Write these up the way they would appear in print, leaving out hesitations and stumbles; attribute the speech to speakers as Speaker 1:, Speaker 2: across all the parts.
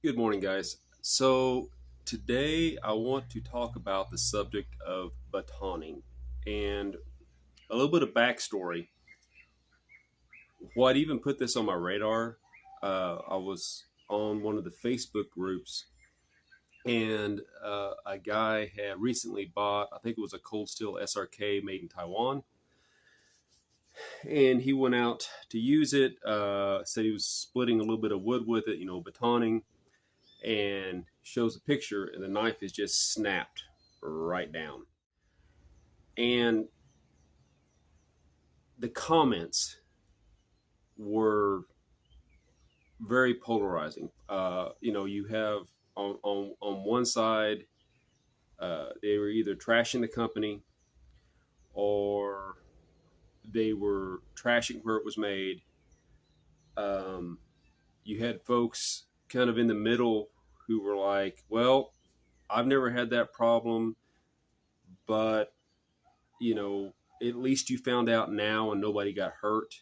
Speaker 1: Good morning, guys. So, today I want to talk about the subject of batoning and a little bit of backstory. What even put this on my radar, I was on one of the Facebook groups, and a guy had recently bought, I think it was a cold steel SRK made in Taiwan, and he went out to use it, said he was splitting a little bit of wood with it, batoning, and shows a picture, and the knife is just snapped right down. And the comments were very polarizing. You have on one side, they were either trashing the company or they were trashing where it was made. You had folks kind of in the middle who were like, well, I've never had that problem, but at least you found out now and nobody got hurt.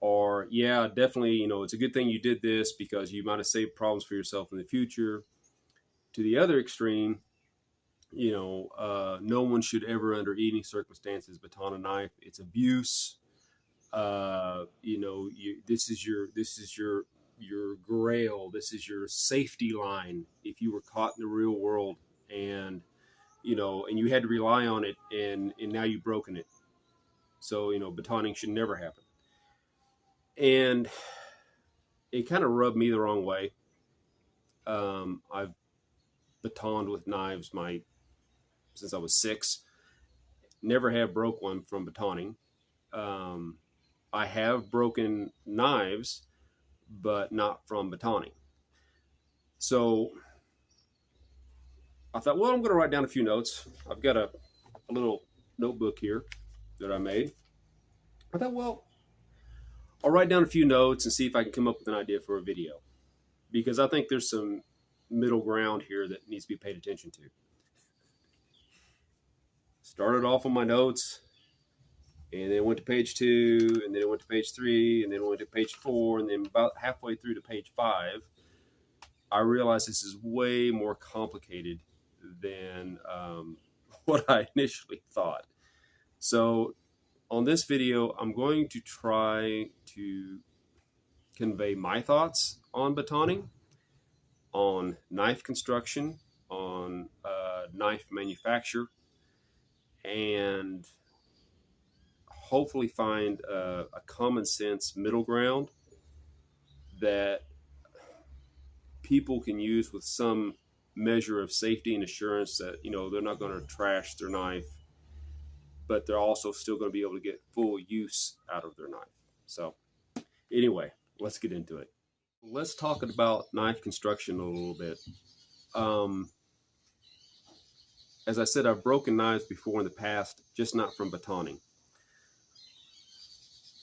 Speaker 1: Or, yeah, definitely, it's a good thing you did this because you might have saved problems for yourself in the future. To the other extreme, no one should ever, under any circumstances, baton a knife. It's abuse. This is your grail. This is your safety line if you were caught in the real world, and and you had to rely on it, and now you've broken it. So batoning should never happen. And it kind of rubbed me the wrong way. I've batoned with knives since I was 6. Never have broke one from batoning. I have broken knives, but not from batoning. So I thought, well, I'm going to write down a few notes. I've got a little notebook here that I made. I thought, well, I'll write down a few notes and see if I can come up with an idea for a video, because I think there's some middle ground here that needs to be paid attention to. Started off on my notes, and then went to page 2, and then it went to page 3, and then went to page 4, and then about halfway through to page 5, I realized this is way more complicated than what I initially thought. So on this video, I'm going to try to convey my thoughts on batoning, on knife construction, on knife manufacture, and hopefully find a common sense middle ground that people can use with some measure of safety and assurance that they're not going to trash their knife, but they're also still going to be able to get full use out of their knife. So anyway, let's get into it. Let's talk about knife construction a little bit. As I said, I've broken knives before in the past, just not from batoning.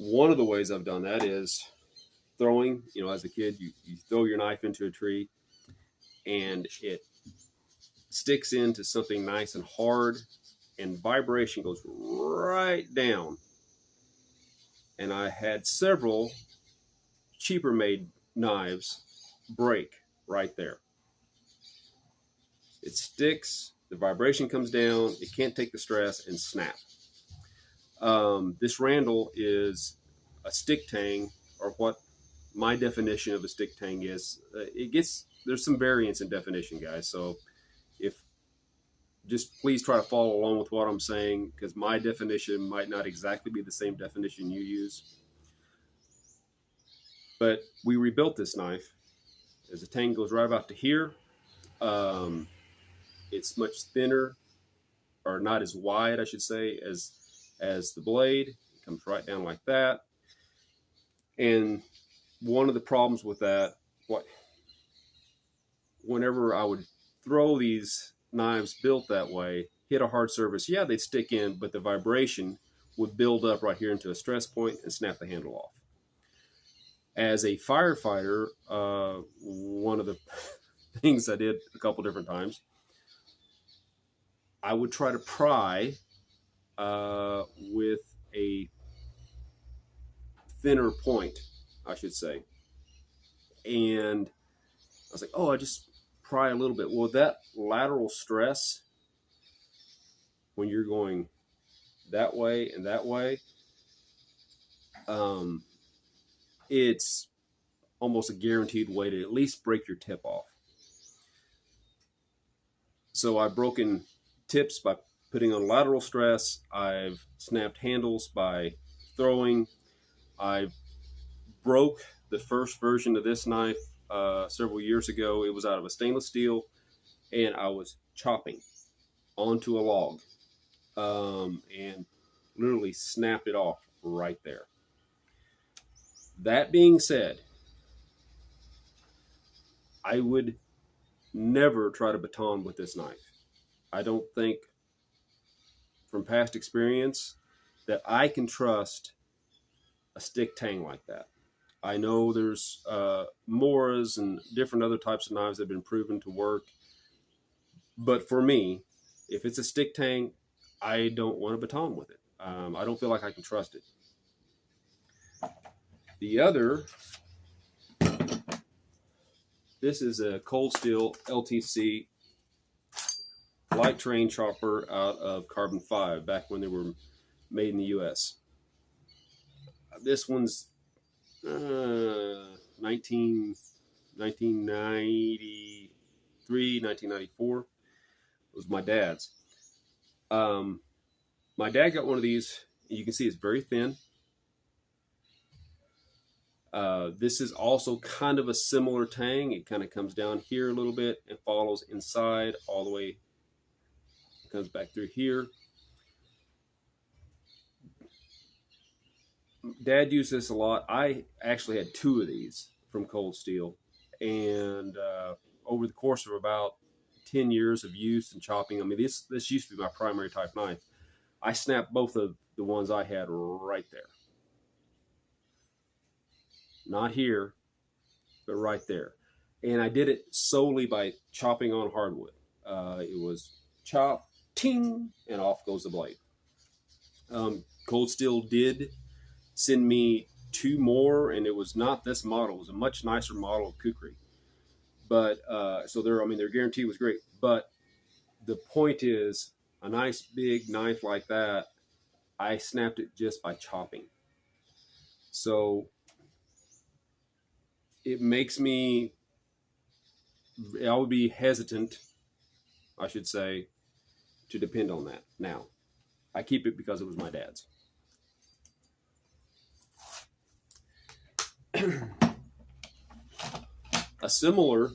Speaker 1: One of the ways I've done that is throwing. As a kid, you throw your knife into a tree and it sticks into something nice and hard, and vibration goes right down. And I had several cheaper made knives break right there. It sticks, the vibration comes down, it can't take the stress, and snap. This Randall is a stick tang, or what my definition of a stick tang is. There's some variance in definition, guys. So just please try to follow along with what I'm saying, because my definition might not exactly be the same definition you use. But we rebuilt this knife. As the tang goes right about to here, it's much thinner, or not as wide, I should say, as the blade. It comes right down like that. And one of the problems with that, whenever I would throw these knives built that way, hit a hard surface, yeah, they'd stick in, but the vibration would build up right here into a stress point and snap the handle off. As a firefighter, one of the things I did a couple different times, I would try to pry with a thinner point, I should say. And I was like, oh, I just pry a little bit. Well, that lateral stress when you're going that way and that way, it's almost a guaranteed way to at least break your tip off. So I've broken tips by putting on lateral stress. I've snapped handles by throwing. I broke the first version of this knife several years ago. It was out of a stainless steel, and I was chopping onto a log and literally snapped it off right there. That being said, I would never try to baton with this knife. I don't think, from past experience, that I can trust a stick tang like that. I know there's Moras and different other types of knives that have been proven to work. But for me, if it's a stick tang, I don't want to baton with it. I don't feel like I can trust it. The other, this is a cold steel LTC light terrain chopper out of carbon 5 back when they were made in the US. This one's 1993, 1994. It was my dad's. My dad got one of these. You can see it's very thin. This is also kind of a similar tang. It kind of comes down here a little bit and follows inside all the way. It comes back through here. Dad used this a lot. I actually had 2 of these from Cold Steel. And over the course of about 10 years of use and chopping, I mean, this used to be my primary type knife. I snapped both of the ones I had right there. Not here, but right there. And I did it solely by chopping on hardwood. It was chop, ting, and off goes the blade. Cold Steel did send me 2 more, and it was not this model. It was a much nicer model of kukri. But so their guarantee was great. But the point is, a nice big knife like that, I snapped it just by chopping. So it makes me, I would be hesitant, I should say, to depend on that. Now, I keep it because it was my dad's. A similar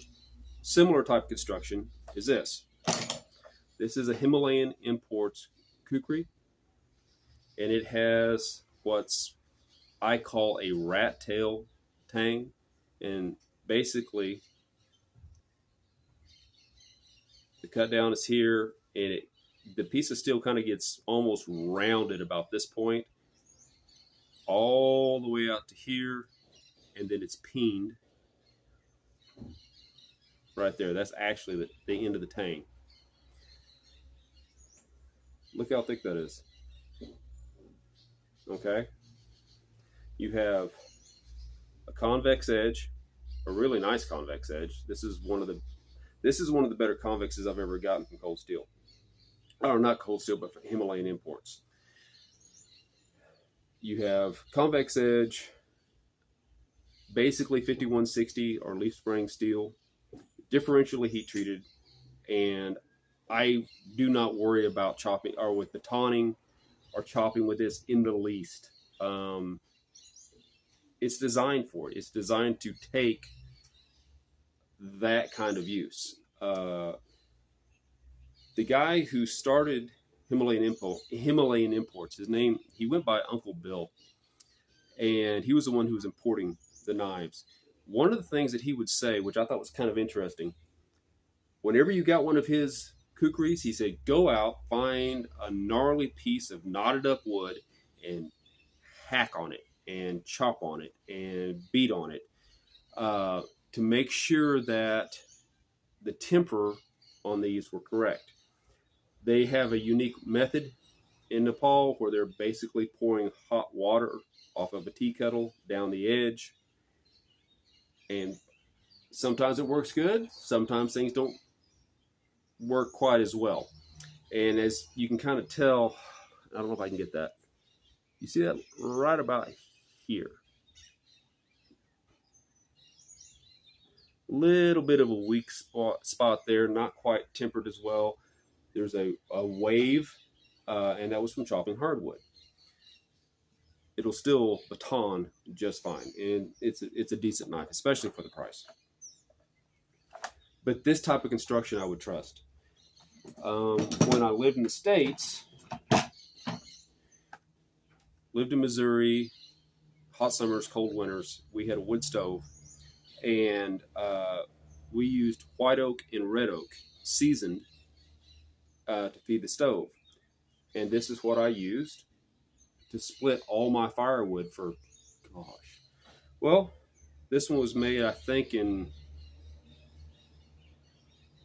Speaker 1: type construction is this. This is a Himalayan Imports kukri, and it has what's I call a rat tail tang. And basically, the cut down is here, and the piece of steel kind of gets almost rounded about this point, all the way out to here, and then it's peened right there. That's actually the end of the tang. Look how thick that is. Okay. You have a convex edge, a really nice convex edge. This is one of the better convexes I've ever gotten from Cold Steel. Or not Cold Steel, but from Himalayan Imports. You have convex edge, basically 5160 or leaf spring steel, differentially heat treated, and I do not worry about chopping or with batoning or chopping with this in the least. It's designed for it. It's designed to take that kind of use. The guy who started Himalayan Imports, his name, he went by Uncle Bill, and he was the one who was importing the knives. One of the things that he would say, which I thought was kind of interesting, whenever you got one of his kukris, he said, go out, find a gnarly piece of knotted up wood and hack on it and chop on it and beat on it to make sure that the temper on these were correct. They have a unique method in Nepal where they're basically pouring hot water off of a tea kettle down the edge and Sometimes it works good. Sometimes things don't work quite as well. And as you can kind of tell, I don't know if I can get that. You see that right about here. Little bit of a weak spot there, not quite tempered as well. There's a wave, and that was from chopping hardwood. It'll still baton just fine, and it's a decent knife, especially for the price. But this type of construction I would trust. When I lived in the States, lived in Missouri, hot summers, cold winters, we had a wood stove, and we used white oak and red oak seasoned to feed the stove. And this is what I used to split all my firewood for, gosh. Well, this one was made, I think, in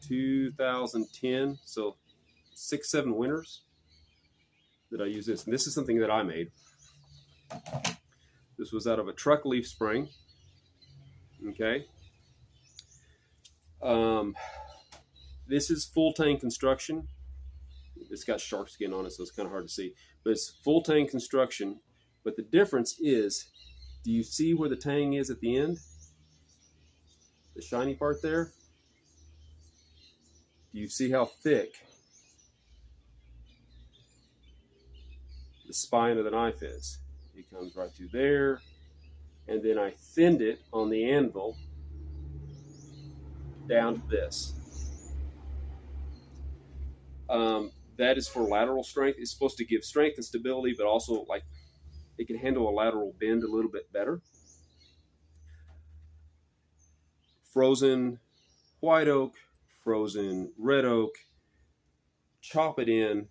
Speaker 1: 2010, so 6-7 winters that I use this. And this is something that I made. This was out of a truck leaf spring. Okay. This is full tang construction. It's got shark skin on it, so it's kind of hard to see. But it's full tang construction. But the difference is, do you see where the tang is at the end? The shiny part there? Do you see how thick the spine of the knife is? It comes right through there. And then I thinned it on the anvil down to this. That is for lateral strength. It's supposed to give strength and stability, but also like it can handle a lateral bend a little bit better. Frozen white oak, frozen red oak, chop it in,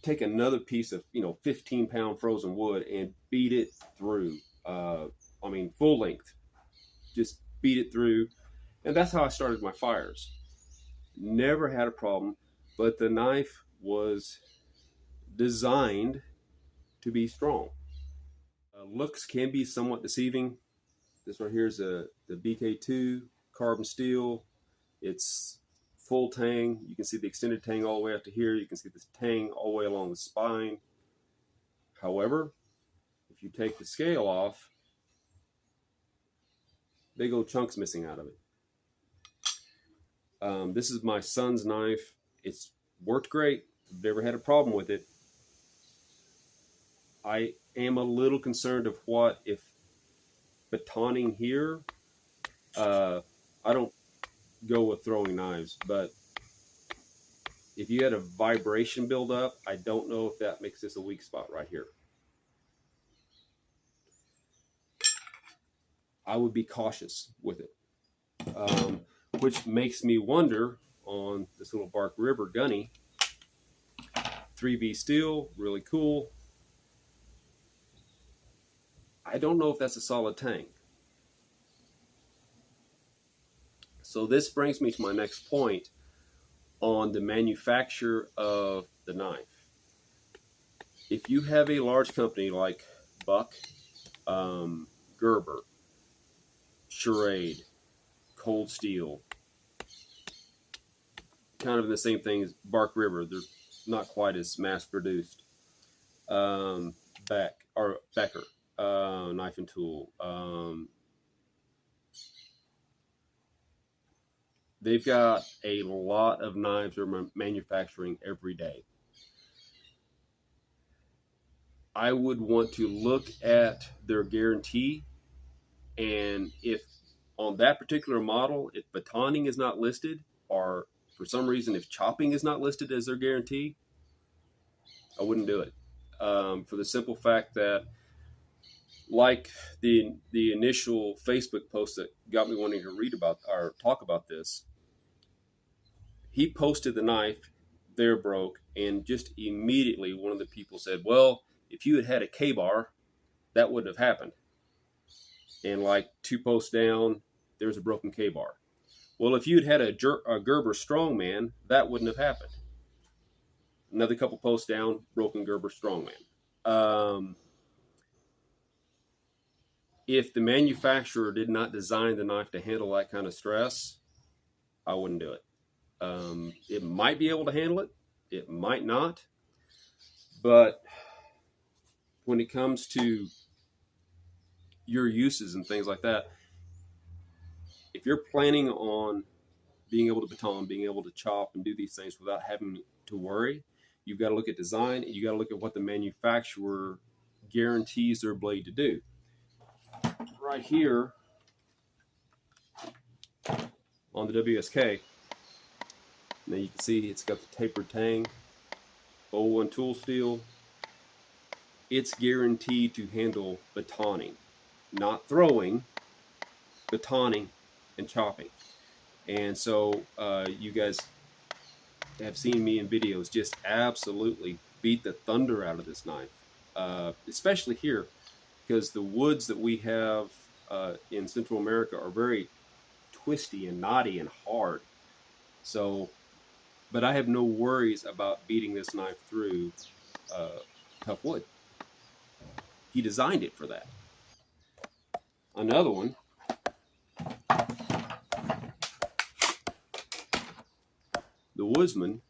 Speaker 1: take another piece of 15-pound frozen wood and beat it through. Full length. Just beat it through. And that's how I started my fires. Never had a problem, but the knife was designed to be strong. Looks can be somewhat deceiving. This right here is the BK2 carbon steel. It's full tang. You can see the extended tang all the way up to here. You can see the tang all the way along the spine. However, if you take the scale off, big old chunks missing out of it. This is my son's knife. It's worked great. I've never had a problem with it. I am a little concerned of what if batoning here. I don't go with throwing knives, but if you had a vibration build up, I don't know if that makes this a weak spot right here. I would be cautious with it, which makes me wonder on this little Bark River gunny. 3V steel, really cool. I don't know if that's a solid tang. So this brings me to my next point on the manufacture of the knife. If you have a large company like Buck, Gerber, Charade, Cold Steel, kind of the same thing as Bark River. They're not quite as mass produced. Becker, Knife and Tool. They've got a lot of knives they're manufacturing every day. I would want to look at their guarantee, and if on that particular model, if batoning is not listed, or for some reason if chopping is not listed as their guarantee, I wouldn't do it. For the simple fact that, like the initial Facebook post that got me wanting to read about or talk about this, he posted the knife, there broke, and just immediately one of the people said, well, if you had had a K-bar, that wouldn't have happened. And like 2 posts down, there's a broken K-bar. Well, if you'd had a Gerber Strongman, that wouldn't have happened. Another couple posts down, broken Gerber Strongman. If the manufacturer did not design the knife to handle that kind of stress, I wouldn't do it. It might be able to handle it, it might not, but when it comes to your uses and things like that, if you're planning on being able to baton, being able to chop and do these things without having to worry, you've got to look at design and you got to look at what the manufacturer guarantees their blade to do. Right here on the WSK, now you can see it's got the tapered tang, 01 tool steel. It's guaranteed to handle batoning, not throwing, batoning and chopping. And so you guys have seen me in videos just absolutely beat the thunder out of this knife, especially here, because the woods that we have in Central America are very twisty and knotty and hard. So, but I have no worries about beating this knife through tough wood. He designed it for that. Another one, the Woodsman,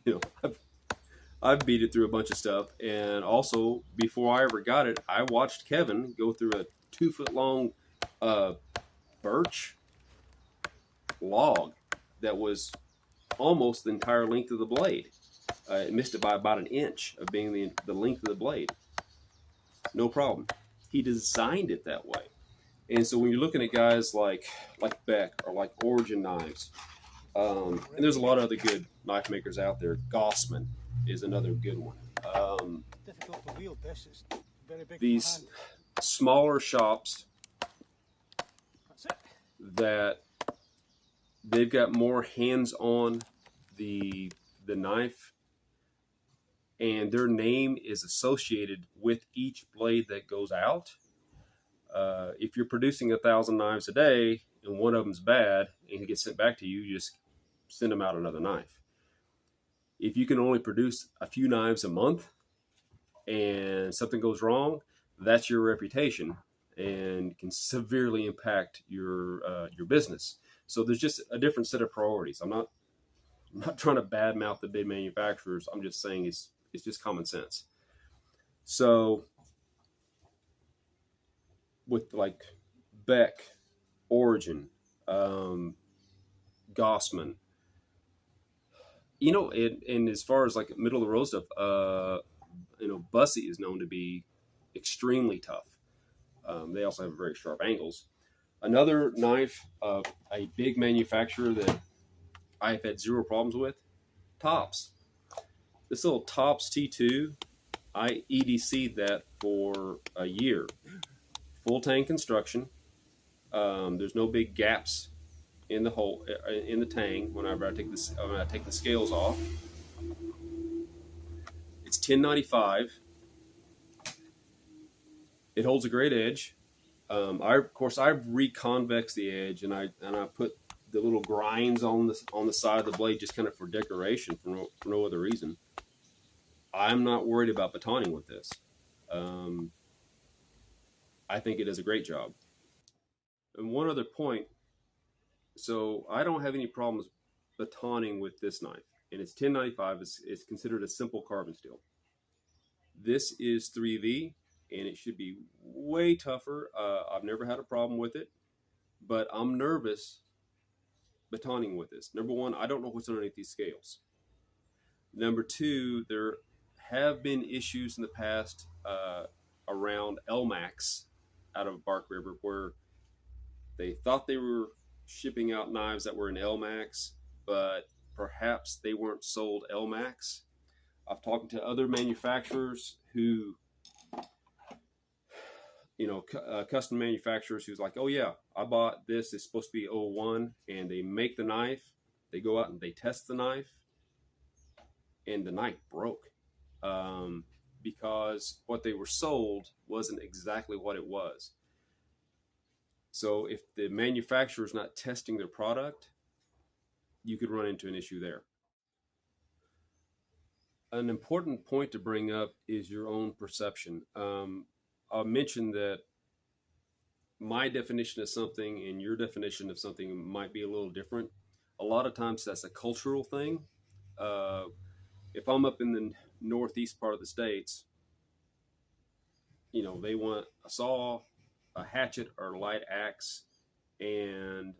Speaker 1: you know, I've beat it through a bunch of stuff. And also, before I ever got it, I watched Kevin go through a 2-foot long birch log that was almost the entire length of the blade. It missed it by about an inch of being the length of the blade. No problem. He designed it that way. And so when you're looking at guys like Beck or like Origin Knives, and there's a lot of other good knife makers out there. Gossman is another good one.
Speaker 2: Difficult to wield this. It's very big.
Speaker 1: These smaller shops that they've got more hands on the knife, and their name is associated with each blade that goes out. If you're producing 1,000 knives a day and one of them's bad and it gets sent back to you, you just send them out another knife. If you can only produce a few knives a month and something goes wrong, that's your reputation and can severely impact your business. So there's just a different set of priorities. I'm not trying to badmouth the big manufacturers. I'm just saying it's just common sense. So with like Beck, Origin, Gossman, you know, and as far as like middle of the road stuff, you know, Bussy is known to be extremely tough. They also have very sharp angles. Another knife, a big manufacturer that I've had zero problems with, Tops. This little Tops T2, I EDC'd that for a year. Full tang construction. There's no big gaps in the hole in the tang whenever I take the scales off. It's 1095. It holds a great edge. I've reconvex the edge, and I put the little grinds on the side of the blade just kind of for decoration, for no other reason. I'm not worried about batoning with this. I think it does a great job. And one other point, so I don't have any problems batoning with this knife, and it's 1095. It's considered a simple carbon steel. This is 3V, and it should be way tougher. I've never had a problem with it, but I'm nervous batoning with this. Number one, I don't know what's underneath these scales. Number two, there have been issues in the past around LMAX out of Bark River, where they thought they were shipping out knives that were in LMAX, but perhaps they weren't sold LMAX. I've talked to other manufacturers who, you know, custom manufacturers who's like, oh yeah, I bought this, it's supposed to be 01, and they make the knife, they go out and they test the knife, and the knife broke because what they were sold wasn't exactly what it was. So if the manufacturer is not testing their product, you could run into an issue there. An important point to bring up is your own perception. I'll mention that my definition of something and your definition of something might be a little different. A lot of times that's a cultural thing. Uh, if I'm up in the northeast part of the states, they want a saw, a hatchet, or a light axe, and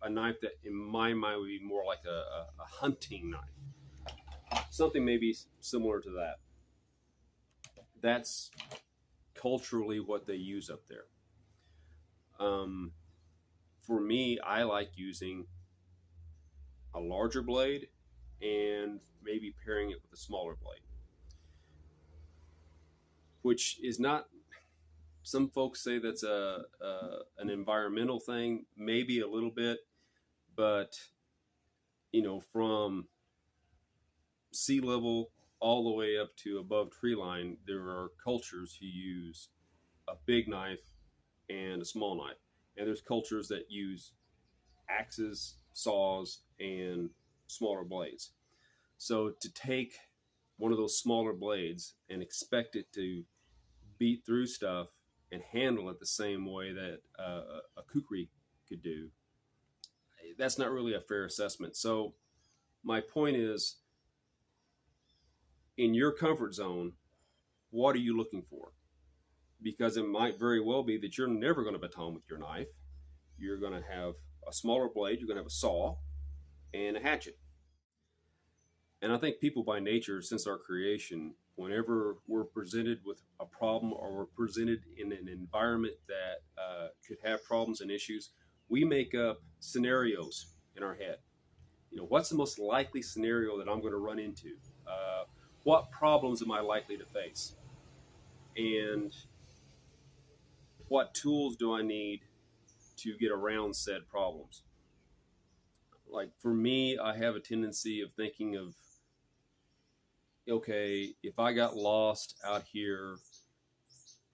Speaker 1: a knife that, in my mind, would be more like a hunting knife. Something maybe similar to that. That's culturally what they use up there. For me, I like using a larger blade and maybe pairing it with a smaller blade, which is not. Some folks say that's an environmental thing, maybe a little bit, but from sea level all the way up to above tree line, there are cultures who use a big knife and a small knife, and there's cultures that use axes, saws, and smaller blades. So to take one of those smaller blades and expect it to beat through stuff and handle it the same way that a kukri could do, that's not really a fair assessment. So my point is, in your comfort zone, what are you looking for? Because it might very well be that you're never going to baton with your knife. You're going to have a smaller blade, you're going to have a saw and a hatchet. And I think people by nature, since our creation, whenever we're presented with a problem or we're presented in an environment that could have problems and issues, we make up scenarios in our head. What's the most likely scenario that I'm going to run into? What problems am I likely to face? And what tools do I need to get around said problems? Like for me, I have a tendency of thinking of, okay, if I got lost out here,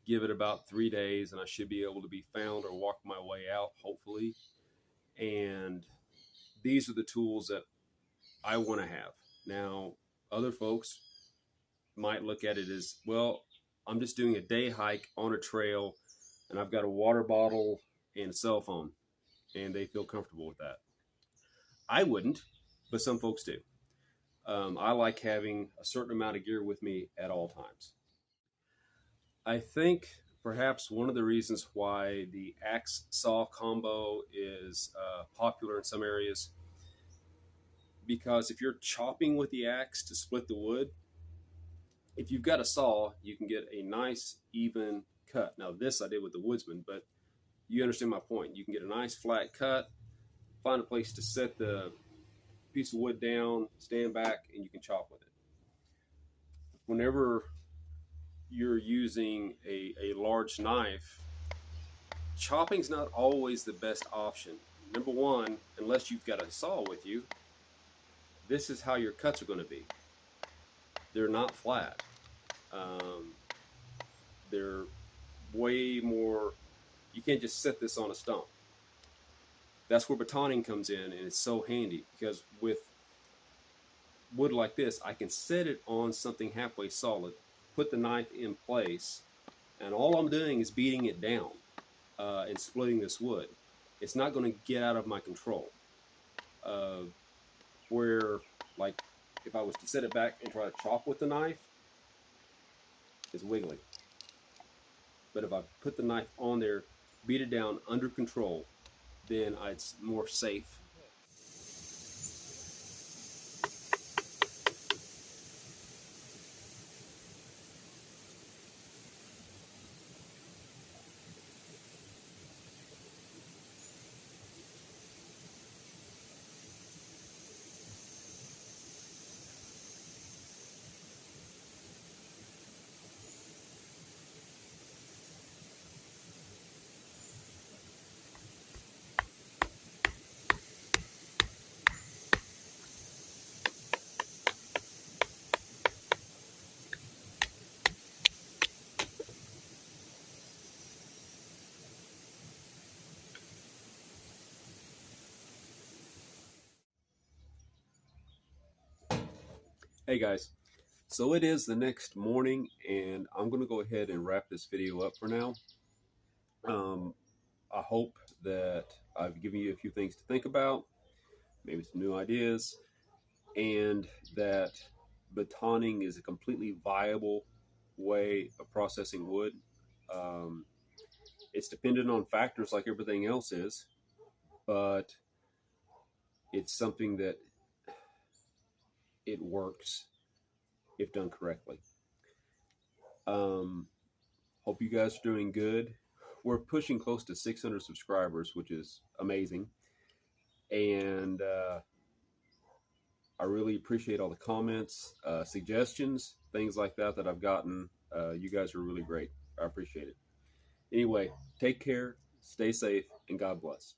Speaker 1: give it about 3 days and I should be able to be found or walk my way out, hopefully. And these are the tools that I want to have. Now, other folks might look at it as, well, I'm just doing a day hike on a trail and I've got a water bottle and a cell phone, and they feel comfortable with that. I wouldn't, but some folks do. I like having a certain amount of gear with me at all times. I think perhaps one of the reasons why the axe saw combo is popular in some areas, because if you're chopping with the axe to split the wood, if you've got a saw, you can get a nice even cut. Now this I did with the Woodsman, but you understand my point. You can get a nice flat cut, find a place to set the piece of wood down, stand back, and you can chop with it. Whenever you're using a large knife, chopping's not always the best option. Number one, unless you've got a saw with you, this is how your cuts are going to be. They're not flat. They're way more, you can't just set this on a stump. That's where batoning comes in, and it's so handy because with wood like this, I can set it on something halfway solid, put the knife in place, and all I'm doing is beating it down and splitting this wood. It's not going to get out of my control. Where, like, if I was to set it back and try to chop with the knife, it's wiggly. But if I put the knife on there, beat it down under control, then it's more safe. Hey guys, so it is the next morning and I'm going to go ahead and wrap this video up for now. hope that I've given you a few things to think about, maybe some new ideas, and that batoning is a completely viable way of processing wood. It's dependent on factors like everything else is, but it's something that it works if done correctly. Hope you guys are doing good. We're pushing close to 600 subscribers, which is amazing. And I really appreciate all the comments, suggestions, things like that I've gotten. You guys are really great. I appreciate it. Anyway, take care, stay safe, and God bless.